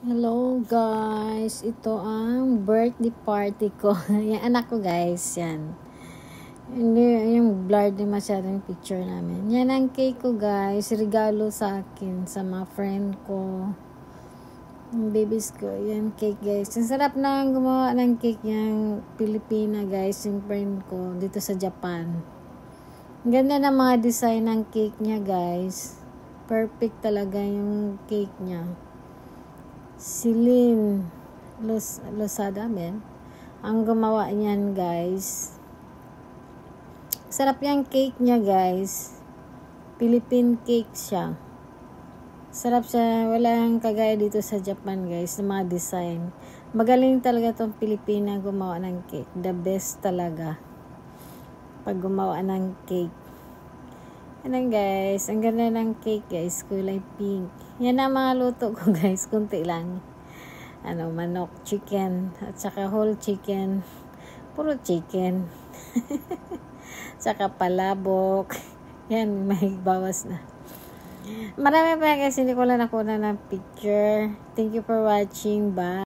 Hello guys, ito ang birthday party ko. Yung anak ko guys, yan. Hindi, yung blurred din masyado yung picture namin. Yan ang cake ko guys, regalo sa akin, sa mga friend ko. Yung babies ko, yan cake guys. Ang sarap na gumawa ng cake yung Pilipina guys, yung friend ko dito sa Japan. Ang ganda ng mga design ng cake niya guys. Perfect talaga yung cake niya. Celine Lozada men ang gumawa niyan guys. Sarap yung cake niya guys. Philippine cake siya. Sarap siya, walang kagaya dito sa Japan guys ng mga design. Magaling talaga tong Pilipina gumawa ng cake. The best talaga pag gumawa ng cake. Yan guys, ang ganda ng cake guys, kulay pink. Yan ang mga luto ko guys, kunti lang. Manok, chicken, at saka whole chicken. Puro chicken. Saka palabok. Yan, may bawas na. Marami pa guys, hindi ko lang nakuha ng picture. Thank you for watching. Bye.